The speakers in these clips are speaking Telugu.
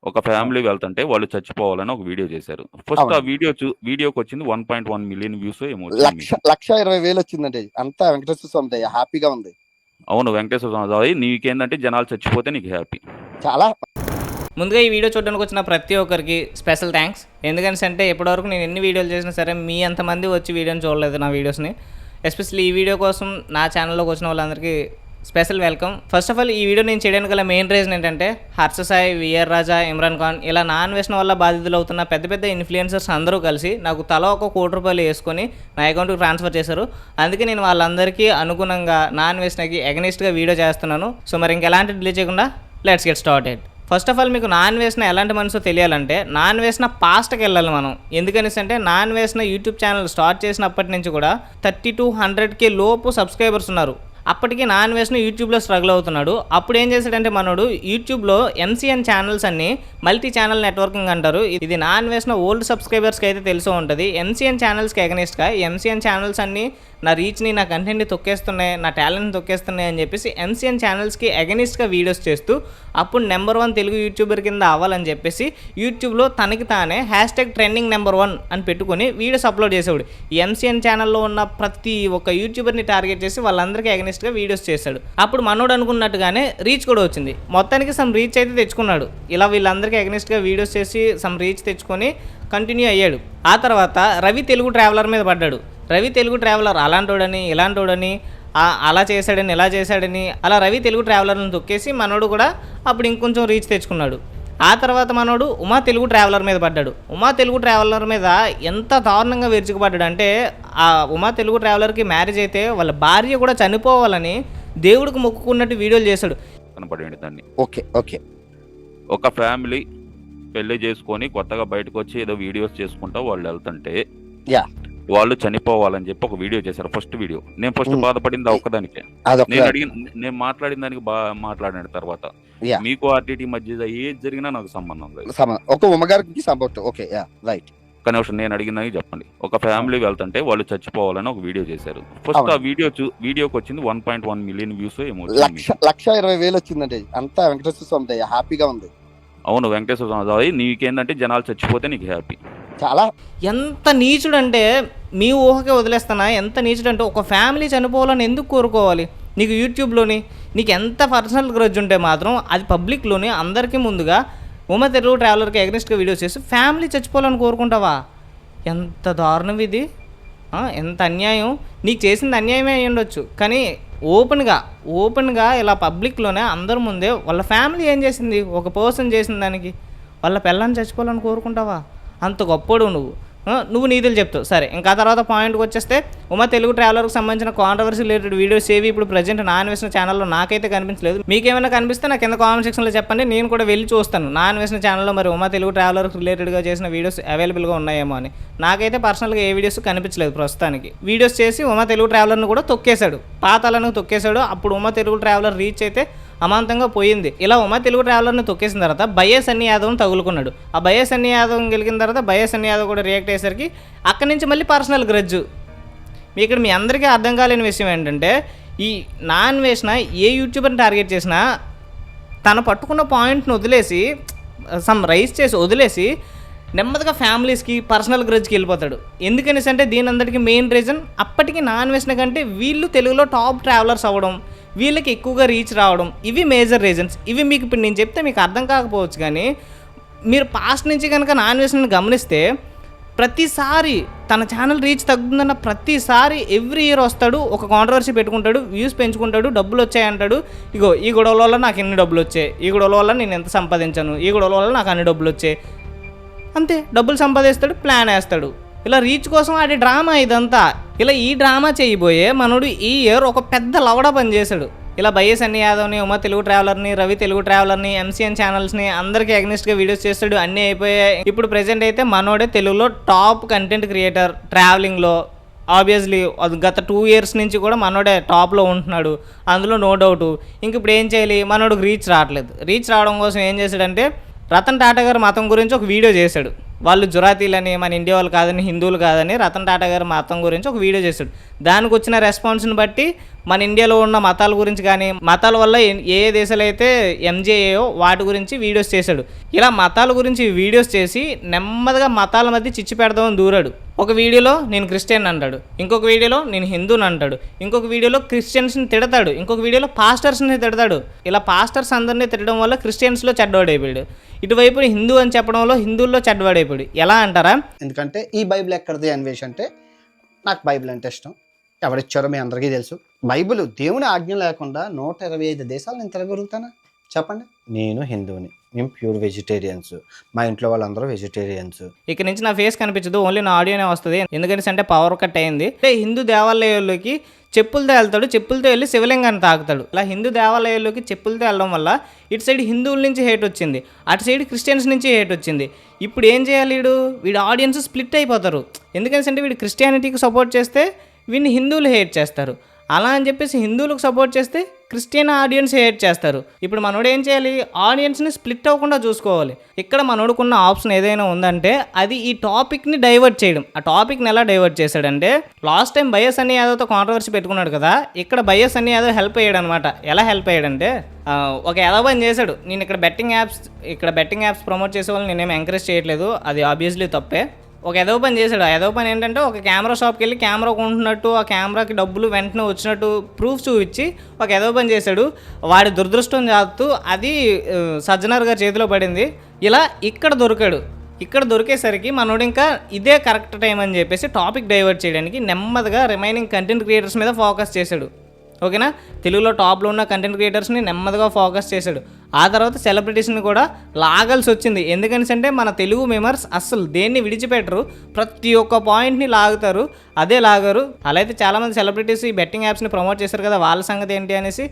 ఒక ఫ్యామిలీ వెళ్తుంటే వాళ్ళు చచ్చిపోవాలని ఒక వీడియో చేశారు. ఫస్ట్ ఆ అవును. వీడియోకొచ్చింది 1.1 మిలియన్ వ్యూసో ఏమో వచ్చింది మీకు. 1,20,000 వచ్చిందండి. అంతా వెంకటేశ్వర స్వామి దయ. హ్యాపీగా ఉంది. అవును. వెంకటేశ్వర స్వామి దయ. నీకేందంటే జనాలు చచ్చిపోతే నీకు హ్యాపీ. చాలా ముందుగా ఈ వీడియో చూడడానికి వచ్చిన ప్రతి ఒక్కరికి స్పెషల్ థ్యాంక్స్. ఎందుకంటే ఇప్పటివరకు నేను ఎన్ని వీడియోలు చేసినా సరే మీ అంతమంది వచ్చి వీడియోని చూడలేదు నా వీడియోస్ని. ఎస్పెషల్లీ ఈ వీడియో కోసం నా ఛానల్లోకి వచ్చిన వాళ్ళందరికీ special welcome. First of all ఈ వీడియో నేను చేయడానికి గల మెయిన్ రీజన్ ఏంటంటే హర్ష సాయి, విఆర్ రాజా, ఇమ్రాన్ ఖాన్ ఇలా నాన్ వేసిన వల్ల బాధితులు అవుతున్న పెద్ద పెద్ద ఇన్ఫ్లుయెన్సర్స్ అందరూ కలిసి నాకు తలా ఒక ₹1,00,00,000 వేసుకొని నా అకౌంట్కి ట్రాన్స్ఫర్ చేశారు. అందుకే నేను వాళ్ళందరికీ అనుగుణంగా నాన్ వేసినకి ఎగనిస్ట్గా వీడియో చేస్తున్నాను. సో మరి ఇంకెలాంటి డిలే చేయకుండా let's get started. First of all మీకు నాన్ వేసిన ఎలాంటి మనసు తెలియాలంటే నాన్ వేసిన పాస్ట్కి వెళ్ళాలి మనం. ఎందుకనేసి అంటే నాన్ వేసిన యూట్యూబ్ ఛానల్ స్టార్ట్ చేసినప్పటి నుంచి కూడా 30 to 100K లోపు సబ్స్క్రైబర్స్ ఉన్నారు. అప్పటికి నాన్ వేసిన యూట్యూబ్లో స్ట్రగుల్ అవుతున్నాడు. అప్పుడు ఏం చేశాడంటే మనోడు యూట్యూబ్లో MCN ఛానల్స్ అన్ని మల్టీ ఛానల్ నెట్వర్కింగ్ అంటారు. ఇది నాన్ వేసిన ఓల్డ్ సబ్స్క్రైబర్స్కి అయితే తెలిసే ఉంటుంది. MCN ఛానల్స్కి ఎగనిస్ట్గా MCN ఛానల్స్ అన్ని నా రీచ్ని, నా కంటెంట్ని తొక్కేస్తున్నాయి, నా టాలెంట్ని తొక్కేస్తున్నాయి అని చెప్పేసి MCN ఛానల్స్కి ఎగనిస్ట్గా వీడియోస్ చేస్తూ అప్పుడు #1 తెలుగు యూట్యూబర్ కింద అవ్వాలని చెప్పేసి యూట్యూబ్లో తనకి తానే #ట్రెండింగ్ #1 అని పెట్టుకొని వీడియోస్ అప్లోడ్ చేసేవాడు. ఈ MCN ఛానల్లో ఉన్న ప్రతి ఒక్క యూట్యూబర్ని టార్గెట్ చేసి వాళ్ళందరికీ ఎగనిస్ట్గా వీడియోస్ చేశాడు. అప్పుడు మనోడు అనుకున్నట్టుగానే రీచ్ కూడా వచ్చింది. మొత్తానికి సమ్ రీచ్ అయితే తెచ్చుకున్నాడు. ఇలా వీళ్ళందరికీ ఎగనిస్ట్గా వీడియోస్ చేసి సమ్ రీచ్ తెచ్చుకొని కంటిన్యూ అయ్యాడు. ఆ తర్వాత రవి తెలుగు ట్రావెలర్ మీద పడ్డాడు. రవి తెలుగు ట్రావెలర్ అలాంటోడని ఇలాంటోడని అలా చేశాడని ఇలా చేశాడని అలా రవి తెలుగు ట్రావెలర్ని తొక్కేసి మనోడు కూడా అప్పుడు ఇంకొంచెం రీచ్ తెచ్చుకున్నాడు. ఆ తర్వాత మనోడు ఉమా తెలుగు ట్రావెలర్ మీద పడ్డాడు. ఉమా తెలుగు ట్రావెలర్ మీద ఎంత దారుణంగా విరుచుకుపడ్డాడు అంటే ఆ ఉమా తెలుగు ట్రావెలర్కి మ్యారేజ్ అయితే వాళ్ళ భార్య కూడా చనిపోవాలని దేవుడికి మొక్కుకున్నట్టు వీడియోలు చేశాడు. కనపడేయండి దాన్ని. ఓకే. ఒక ఫ్యామిలీ పెళ్లి చేసుకొని కొత్తగా బయటకు వచ్చి ఏదో వీడియోస్ చేసుకుంటా వాళ్ళు వెళ్తుంటే యా వాళ్ళు చనిపోవాలని చెప్పి ఒక వీడియో చేశారు. ఫస్ట్ వీడియో నేను ఫస్ట్ బాధపడింది ఒక్కదానికే. నేను మాట్లాడిన దానికి మాట్లాడిన తర్వాత మీకు ఆర్టీటీ మధ్య ఏది జరిగినా నాకు సంబంధం లేదు. ఒక ఉమ్మగారికి సంబంధం. Okay yeah right. కనీసం నేను అడిగిందని చెప్పండి. ఒక ఫ్యామిలీ వెళ్తుంటే వాళ్ళు చచ్చిపోవాలని ఒక వీడియో చేశారు. ఫస్ట్ ఆ వీడియోకి వచ్చింది 1.1 మిలియన్ వ్యూస్ ఏమో వచ్చింది. 1,20,000 వచ్చిందండి. అంతా వెంకటేశ్వర స్వామి దయ. హ్యాపీగా ఉంది. అవును. వెంకటేశ్వర స్వామి దయ. నీకేందంటే జనాలు చచ్చిపోతే నీకు హ్యాపీ. చాలా ఎంత నీచుడంటే మీ ఊహకే వదిలేస్తానా. ఎంత నీచుడంటే ఒక ఫ్యామిలీ చనిపోవాలని ఎందుకు కోరుకోవాలి? నీకు యూట్యూబ్లోని నీకు ఎంత పర్సనల్ గ్రడ్జ్ ఉంటే మాత్రం అది పబ్లిక్లోని అందరికీ ముందుగా ఉమా తెలుగు ట్రావెలర్కి ఎగనిస్ట్గా వీడియోస్ చేసి ఫ్యామిలీ చచ్చిపోవాలని కోరుకుంటావా? ఎంత దారుణం ఇది. ఎంత అన్యాయం. నీకు చేసింది అన్యాయమే అయ్యి ఉండొచ్చు, కానీ ఓపెన్గా ఇలా పబ్లిక్లోనే అందరి ముందే వాళ్ళ ఫ్యామిలీ ఏం చేసింది, ఒక పర్సన్ చేసిన దానికి వాళ్ళ పిల్లని చచ్చిపోవాలని కోరుకుంటావా? అంత గొప్పోడు నువ్వు నీతులు చెప్తావు. సరే, ఇంకా తర్వాత పాయింట్కి వచ్చేస్తే ఉమా తెలుగు ట్రావెలర్కి సంబంధించిన కాంట్రవర్సీ రిలేటెడ్ వీడియోస్ ఏవి ఇప్పుడు ప్రజెంట్ నాన్ వేసిన ఛానల్లో నాకైతే కనిపించలేదు. మీకేమైనా కనిపిస్తే నాకు కింద కామెంట్ సెక్షన్లో చెప్పండి, నేను కూడా వెళ్ళి చూస్తాను నాన్ వేసిన ఛానల్లో మరి ఉమా తెలుగు ట్రావెలర్కి రిలేటెడ్గా చేసిన వీడియోస్ అవైలబుల్గా ఉన్నాయేమో అని. నాకైతే పర్సనల్గా ఏ వీడియోస్ కనిపించలేదు ప్రస్తుతానికి. వీడియోస్ చేసి ఉమా తెలుగు ట్రావెలర్ని కూడా తొక్కేశాడు, పాతాలను తొక్కేశాడు. అప్పుడు ఉమా తెలుగు ట్రావెలర్ రీచ్ అయితే అమాంతంగా పోయింది. ఇలా ఉమా తెలుగు ట్రావెలర్ని తొక్కేసిన తర్వాత బయ్యే సన్నీ యాదవ్ని తగులుకున్నాడు. ఆ బయ్యే సన్నీ యాదవ్ని గెలికిన తర్వాత బయ్యే సన్నీ యాదవ్ కూడా రియాక్ట్ అయ్యేసరికి అక్కడి నుంచి మళ్ళీ పర్సనల్ గ్రడ్జు. ఇక్కడ మీ అందరికీ అర్థం కాలేని విషయం ఏంటంటే ఈ నాన్ వేసిన ఏ యూట్యూబర్ని టార్గెట్ చేసినా తను పట్టుకున్న పాయింట్ని వదిలేసి రైస్ చేసి వదిలేసి నెమ్మదిగా ఫ్యామిలీస్కి పర్సనల్ గ్రడ్జ్కి వెళ్ళిపోతాడు. ఎందుకనేసి అంటే దీని అందరికీ మెయిన్ రీజన్ అప్పటికి నాన్ వేసిన కంటే వీళ్ళు తెలుగులో టాప్ ట్రావెలర్స్ అవ్వడం, వీళ్ళకి ఎక్కువగా రీచ్ రావడం, ఇవి మేజర్ రీజన్స్. ఇవి మీకు ఇప్పుడు నేను చెప్తే మీకు అర్థం కాకపోవచ్చు, కానీ మీరు పాస్ట్ నుంచి కనుక నాన్ వేసిన గమనిస్తే ప్రతిసారి తన ఛానల్ రీచ్ తగ్గుతుందన్న ప్రతిసారి ఎవ్రీ ఇయర్ వస్తాడు, ఒక కాంట్రవర్సీ పెట్టుకుంటాడు, వ్యూస్ పెంచుకుంటాడు, డబ్బులు వచ్చాయంటాడు. ఇగో ఈ గొడవల వల్ల నాకు ఎన్ని డబ్బులు వచ్చాయి, ఈ గొడవల వల్ల నేను ఎంత సంపాదించాను, ఈ గొడవల వల్ల నాకు అన్ని డబ్బులు వచ్చాయి, అంతే. డబ్బులు సంపాదిస్తాడు, ప్లాన్ వేస్తాడు. ఇలా రీచ్ కోసం ఆడే డ్రామా ఇదంతా. ఇలా ఈ డ్రామా చేయబోయే మనోడు ఈ ఇయర్ ఒక పెద్ద లవడ పని చేశాడు. ఇలా బయ్యే సన్నీ యాదవ్ని, ఉమా తెలుగు ట్రావెలర్ని, రవి తెలుగు ట్రావెలర్ని, MCN ఛానల్స్ని అందరికీ అగ్నిస్ట్గా వీడియోస్ చేస్తాడు. అన్నీ అయిపోయాయి. ఇప్పుడు ప్రెజెంట్ అయితే మనోడే తెలుగులో టాప్ కంటెంట్ క్రియేటర్ ట్రావెలింగ్లో. ఆబ్వియస్లీ గత 2 years నుంచి కూడా మనోడే టాప్లో ఉంటున్నాడు, అందులో నో డౌటు. ఇంక ఇప్పుడు ఏం చేయాలి, మనోడికి రీచ్ రావట్లేదు. రీచ్ రావడం కోసం ఏం చేశాడంటే రతన్ టాటా గారి మతం గురించి ఒక వీడియో చేశాడు. వాళ్ళు జురాతీలని, మన ఇండియా వాళ్ళు కాదని, హిందువులు కాదని రతన్ టాటా గారి మతం గురించి ఒక వీడియో చేశాడు. దానికి వచ్చిన రెస్పాన్స్ని బట్టి మన ఇండియాలో ఉన్న మతాల గురించి కానీ మతాల వల్ల ఏ దేశాలు అయితే ఎంజేఏయో వాటి గురించి వీడియోస్ చేశాడు. ఇలా మతాల గురించి వీడియోస్ చేసి నెమ్మదిగా మతాల మధ్య చిచ్చు పెడదామని దూరాడు. ఒక వీడియోలో నేను క్రిస్టియన్ అంటాడు, ఇంకొక వీడియోలో నేను హిందూని అంటాడు, ఇంకొక వీడియోలో క్రిస్టియన్స్ని తిడతాడు, ఇంకొక వీడియోలో పాస్టర్స్ని తిడతాడు. ఇలా పాస్టర్స్ అందరినీ తిట్టడం వల్ల క్రిస్టియన్స్లో చెడ్డవాడైపోయాడు. ఇటువైపు హిందూ అని చెప్పడం వల్ల హిందువుల్లో చెడ్డవాడైపోయాడు. ఎలా అంటారా? ఎందుకంటే ఈ బైబిల్ ఎక్కడిది అన్వేష్ అంటే నాకు బైబిల్ అంటే ఇష్టం. ఎవరిచ్చారో మీ అందరికీ తెలుసు. బైబిల్ దేవుని ఆజ్ఞ లేకుండా 125 దేశాలు నేను తిరగలుగుతానా చెప్పండి? నేను హిందువుని, మేము ప్యూర్ వెజిటేరియన్స్, మా ఇంట్లో వాళ్ళందరూ వెజిటేరియన్స్. ఇక్కడ నుంచి నా ఫేస్ కనిపించదు, ఓన్లీ నా ఆడియోనే వస్తుంది. ఎందుకంటే అంటే పవర్ కట్ అయింది. అంటే హిందూ దేవాలయాల్లోకి చెప్పులతో వెళ్తాడు, చెప్పులతో వెళ్ళి శివలింగాన్ని తాకుతాడు. ఇలా హిందూ దేవాలయాల్లోకి చెప్పులతో వెళ్ళడం వల్ల ఇటు సైడ్ హిందువుల నుంచి హేట్ వచ్చింది, అటు సైడ్ క్రిస్టియన్స్ నుంచి హేట్ వచ్చింది. ఇప్పుడు ఏం చేయాలి? వీడు ఆడియన్స్ స్ప్లిట్ అయిపోతారు. ఎందుకంటే వీడు క్రిస్టియానిటీకి సపోర్ట్ చేస్తే వీడిని హిందువులు హేట్ చేస్తారు, అలా అని చెప్పేసి హిందువులకు సపోర్ట్ చేస్తే క్రిస్టియన్ ఆడియన్స్ హేట్ చేస్తారు. ఇప్పుడు మనోడు ఏం చేయాలి? ఆడియన్స్ని స్ప్లిట్ అవ్వకుండా చూసుకోవాలి. ఇక్కడ మనోడుకున్న ఆప్షన్ ఏదైనా ఉందంటే అది ఈ టాపిక్ని డైవర్ట్ చేయడం. ఆ టాపిక్ని ఎలా డైవర్ట్ చేశాడంటే, లాస్ట్ టైం బైఎస్ అన్ని యాదవ్తో కాంట్రవర్సీ పెట్టుకున్నాడు కదా, ఇక్కడ బైఎస్ అన్ని యాదవ్ హెల్ప్ అయ్యాడు అనమాట. ఎలా హెల్ప్ అయ్యాడంటే, ఒక యాదవ్ అని చేశాడు, నేను ఇక్కడ బెట్టింగ్ యాప్స్ ప్రమోట్ చేసే వాళ్ళని నేనేం ఎంకరేజ్ చేయట్లేదు, అది ఆబ్వియస్లీ తప్పే. ఒక ఎదవ పని చేశాడు. ఆ ఎదవ పని ఏంటంటే, ఒక కెమెరా షాప్కి వెళ్ళి కెమెరా కొంటున్నట్టు, ఆ కెమెరాకి డబ్బులు వెంటనే వచ్చినట్టు ప్రూఫ్ చూపించి ఒక ఎదవ పని చేశాడు. వాడి దురదృష్టం చేస్తూ అది సజ్జనార్ గారి చేతిలో పడింది. ఇలా ఇక్కడ దొరికాడు. ఇక్కడ దొరికేసరికి మనోడు ఇంకా ఇదే కరెక్ట్ టైం అని చెప్పేసి టాపిక్ డైవర్ట్ చేయడానికి నెమ్మదిగా రిమైనింగ్ కంటెంట్ క్రియేటర్స్ మీద ఫోకస్ చేశాడు. ఓకేనా? తెలుగులో టాప్లో ఉన్న కంటెంట్ క్రియేటర్స్ని నెమ్మదిగా ఫోకస్ చేశాడు. ఆ తర్వాత సెలబ్రిటీస్ని కూడా లాగాల్సి వచ్చింది. ఎందుకంటే మన తెలుగు మెంబర్స్ అస్సలు దేన్ని విడిచిపెట్టరు, ప్రతి ఒక్క పాయింట్ని లాగుతారు, అదే లాగారు. అలా అయితే చాలామంది సెలబ్రిటీస్ ఈ బెట్టింగ్ యాప్స్ని ప్రమోట్ చేశారు కదా, వాళ్ళ సంగతి ఏంటి అనేసి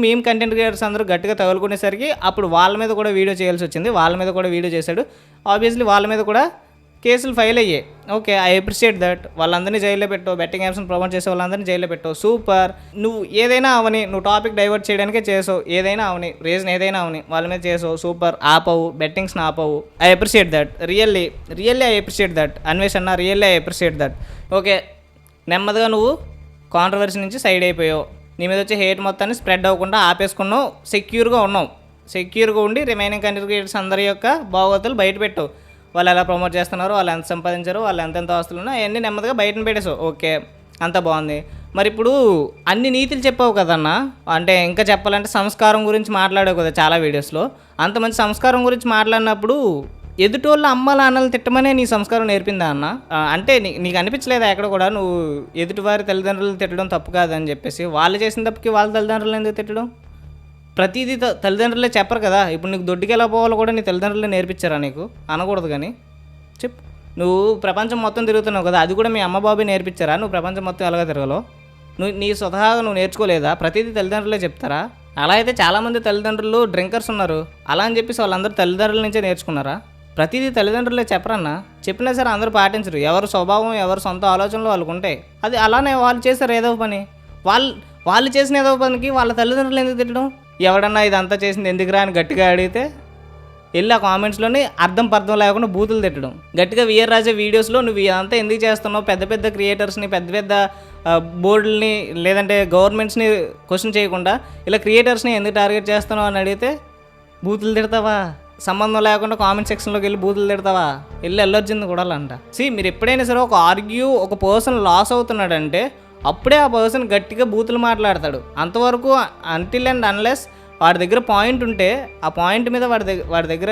మేము కంటెంట్ క్రియేటర్స్ అందరూ గట్టిగా తగులుకునేసరికి అప్పుడు వాళ్ళ మీద కూడా వీడియో చేయాల్సి వచ్చింది. వాళ్ళ మీద కూడా వీడియో చేశాడు. ఆబ్వియస్లీ వాళ్ళ మీద కూడా కేసులు ఫైల్ అయ్యాయి. Okay, I appreciate that. వాళ్ళందరినీ జైల్లో పెట్టావు, బెట్టింగ్ యాప్స్ని ప్రమోట్ చేసే వాళ్ళందరినీ జైల్లో పెట్టావు, సూపర్. నువ్వు ఏదైనా అవని, నువ్వు టాపిక్ డైవర్ట్ చేయడానికే చేసావు, ఏదైనా అవని, రీజన్ ఏదైనా అవని, వాళ్ళ మీద చేసావు, సూపర్. ఆపవు, బెట్టింగ్స్ని ఆపవు. I appreciate that, really I appreciate that. Anveshana, really I appreciate that. Okay, నెమ్మదిగా నువ్వు కాంట్రవర్సీ నుంచి సైడ్ అయిపోయావు. నీ మీద వచ్చే హేట్ మొత్తాన్ని స్ప్రెడ్ అవ్వకుండా ఆపేసుకున్నావు, సెక్యూర్గా ఉండి రిమైనింగ్ కంటెంట్ క్రియేటర్స్ అందరి యొక్క భాగవతాలు బయట పెట్టావు. వాళ్ళు ఎలా ప్రమోట్ చేస్తున్నారు, వాళ్ళు ఎంత సంపాదించారు, వాళ్ళు ఎంతెంత ఆస్తులు ఉన్నాయో అవన్నీ నెమ్మదిగా బయటను పెట్టేసావు. ఓకే, అంత బాగుంది. మరి ఇప్పుడు అన్ని నీతులు చెప్పావు కదన్నా, అంటే ఇంకా చెప్పాలంటే సంస్కారం గురించి మాట్లాడావు కదా చాలా వీడియోస్లో. అంత మంచి సంస్కారం గురించి మాట్లాడినప్పుడు ఎదుటోళ్ళ అమ్మ నాన్నలు తిట్టమనే నీ సంస్కారం నేర్పిందా అన్న? అంటే నీకు అనిపించలేదా ఎక్కడ కూడా నువ్వు ఎదుటివారి తల్లిదండ్రులు తిట్టడం తప్పు కాదని చెప్పేసి? వాళ్ళు చేసిన తప్పుకి వాళ్ళ తల్లిదండ్రులు ఎందుకు తిట్టడం? ప్రతిదీ తల్లిదండ్రులే చెప్పరు కదా. ఇప్పుడు నీకు దొడ్డికి ఎలా పోవాలో కూడా నీ తల్లిదండ్రులే నేర్పించారా నీకు? అనకూడదు కానీ చెప్పు. నువ్వు ప్రపంచం మొత్తం తిరుగుతున్నావు కదా, అది కూడా మీ అమ్మ బాబే నేర్పించారా నువ్వు ప్రపంచం మొత్తం ఎలాగ తిరగలో? నీ స్వతహాగా నువ్వు నేర్చుకోలేదా? ప్రతిదీ తల్లిదండ్రులే చెప్తారా? అలా అయితే చాలామంది తల్లిదండ్రులు డ్రింకర్స్ ఉన్నారు, అలా అని చెప్పేసి వాళ్ళందరూ తల్లిదండ్రుల నుంచే నేర్చుకున్నారా? ప్రతిదీ తల్లిదండ్రులే చెప్పరన్నా. చెప్పినా సరే అందరూ పాటించరు. ఎవరి స్వభావం, ఎవరి సొంత ఆలోచనలు వాళ్ళకు ఉంటాయి. అది అలానే వాళ్ళు చేశారు ఏదో పని. వాళ్ళు చేసిన ఏదో పనికి వాళ్ళ తల్లిదండ్రులు ఎందుకు తిట్టడం? ఎవడన్నా ఇదంతా చేసింది ఎందుకురా అని గట్టిగా అడిగితే వెళ్ళి ఆ కామెంట్స్లోని అర్థం లేకుండా బూతులు తిట్టడం. గట్టిగా విఆర్ రాజే వీడియోస్లో నువ్వు ఇదంతా ఎందుకు చేస్తున్నావు, పెద్ద క్రియేటర్స్ని, పెద్ద బోర్డుల్ని లేదంటే గవర్నమెంట్స్ని క్వశ్చన్ చేయకుండా ఇలా క్రియేటర్స్ని ఎందుకు టార్గెట్ చేస్తున్నావు అని అడిగితే బూతులు తిడతావా? సంబంధం లేకుండా కామెంట్ సెక్షన్లోకి వెళ్ళి బూతులు తిడతావా? వెళ్ళి అల్లర్జింది కూడా అంట. మీరు ఎప్పుడైనా సరే ఒక పర్సన్ లాస్ అవుతున్నాడంటే అప్పుడే ఆ పర్సన్ గట్టిగా బూతులు మాట్లాడతాడు. అంతవరకు అంటిల్ అండ్ అన్లెస్ వాడి దగ్గర పాయింట్ ఉంటే, ఆ పాయింట్ మీద వాడి దగ్గర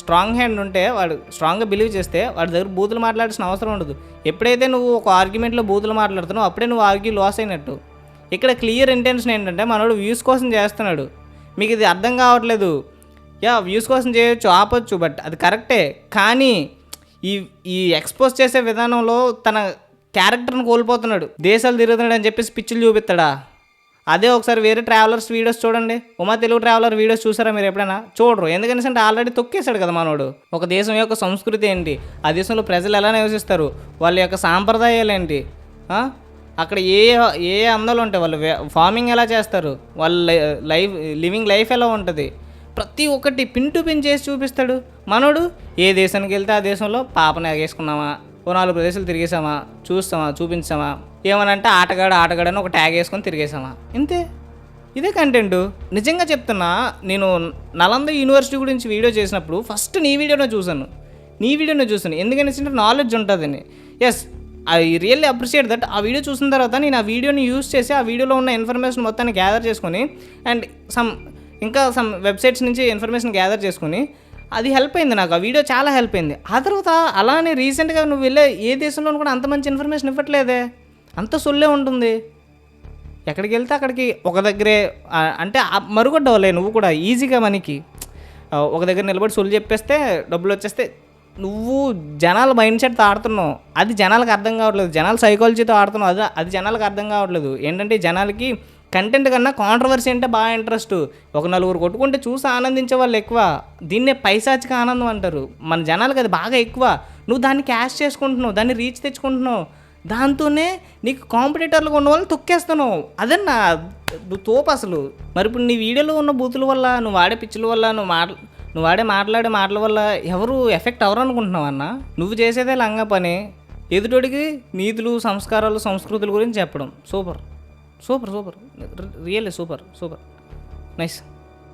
స్ట్రాంగ్ హ్యాండ్ ఉంటే, వాడు స్ట్రాంగ్గా బిలీవ్ చేస్తే వాడి దగ్గర బూతులు మాట్లాడాల్సిన అవసరం ఉండదు. ఎప్పుడైతే నువ్వు ఒక ఆర్గ్యుమెంట్లో బూతులు మాట్లాడుతున్నావు అప్పుడే నువ్వు ఆర్గ్యూ లాస్ అయినట్టు. ఇక్కడ క్లియర్ ఇంటెన్షన్ ఏంటంటే మనోడు వ్యూస్ కోసం చేస్తున్నాడు. మీకు ఇది అర్థం కావట్లేదు. వ్యూస్ కోసం చేయొచ్చు, ఆపొచ్చు, బట్ అది కరెక్టే. కానీ ఈ ఎక్స్పోజ్ చేసే విధానంలో తన క్యారెక్టర్ని కోల్పోతున్నాడు. దేశాలు తిరుగుతున్నాడు అని చెప్పేసి పిచ్చులు చూపిస్తాడా? అదే ఒకసారి వేరే ట్రావెలర్స్ వీడియోస్ చూడండి. ఉమా తెలుగు ట్రావెలర్ వీడియోస్ చూసారా మీరు ఎప్పుడైనా? చూడరు. ఎందుకంటే ఆల్రెడీ తొక్కేశాడు కదా మనోడు. ఒక దేశం యొక్క సంస్కృతి ఏంటి, ఆ దేశంలో ప్రజలు ఎలా నివసిస్తారు, వాళ్ళ యొక్క సాంప్రదాయాలు ఏంటి, అక్కడ ఏ అందాలు ఉంటాయి, వాళ్ళు ఫార్మింగ్ ఎలా చేస్తారు, వాళ్ళ లివింగ్ లైఫ్ ఎలా ఉంటుంది, ప్రతి ఒక్కటి పిన్ టు పిన్ చేసి చూపిస్తాడు. మనోడు ఏ దేశానికి వెళ్తే ఆ దేశంలో పాపను ఎగేసుకున్నామా, ఓ 4 ప్రదేశాలు తిరిగేసామా, చూపించామా, ఏమనంటే ఆటగాడని ఒక ట్యాగ్ వేసుకొని తిరిగేసామా, ఇంతే. ఇదే కంటెంట్. నిజంగా చెప్తున్నా, నేను నలంద యూనివర్సిటీ గురించి వీడియో చేసినప్పుడు ఫస్ట్ నీ వీడియోనే చూశాను. ఎందుకని నాలెడ్జ్ ఉంటుందని. Yes, I really appreciate that. ఆ వీడియో చూసిన తర్వాత నేను ఆ వీడియోని యూస్ చేసి ఆ వీడియోలో ఉన్న ఇన్ఫర్మేషన్ మొత్తాన్ని గ్యాదర్ చేసుకొని అండ్ సమ్ వెబ్సైట్స్ నుంచి ఇన్ఫర్మేషన్ గ్యాదర్ చేసుకొని అది హెల్ప్ అయింది నాకు. ఆ వీడియో చాలా హెల్ప్ అయింది. ఆ తర్వాత అలానే రీసెంట్గా నువ్వు వెళ్ళే ఏ దేశంలోనూ కూడా అంత మంచి ఇన్ఫర్మేషన్ ఇవ్వట్లేదే, అంత సొల్లే ఉంటుంది. ఎక్కడికి వెళ్తే అక్కడికి ఒక దగ్గరే అంటే మరుగుడ్డవలే నువ్వు కూడా ఈజీగా మనకి ఒక దగ్గర నిలబడి సొల్లు చెప్పేస్తే డబ్బులు వచ్చేస్తే నువ్వు జనాల మైండ్ సెట్తో ఆడుతున్నావు. అది జనాలకు అర్థం కావట్లేదు. జనాల సైకాలజీతో ఆడుతున్నావు. అది జనాలకు అర్థం కావట్లేదు. ఏంటంటే జనాలకి కంటెంట్ కన్నా కాంట్రవర్సీ అంటే బాగా ఇంట్రెస్ట్. ఒక 4 కొట్టుకుంటే చూసి ఆనందించే వాళ్ళు ఎక్కువ. దీన్నే పైశాచిక ఆనందం అంటారు. మన జనాలకు అది బాగా ఎక్కువ. నువ్వు దాన్ని క్యాష్ చేసుకుంటున్నావు, దాన్ని రీచ్ తెచ్చుకుంటున్నావు. దాంతోనే నీకు కాంపిటేటర్లుగా ఉన్న వాళ్ళు తొక్కేస్తున్నావు. అదన్నా నువ్వు తోపు అసలు. మరి ఇప్పుడు నీ వీడియోలో ఉన్న బూతుల వల్ల, నువ్వు వాడే పిచ్చుల వల్ల, నువ్వు మాట్లాడే మాటల వల్ల ఎవరు ఎఫెక్ట్ అవ్వరు అనుకుంటున్నావు అన్న. నువ్వు చేసేదే లంగా పని. ఎదుటోడికి నీతులు, సంస్కారాలు, సంస్కృతుల గురించి చెప్పడం. Super, really super, nice.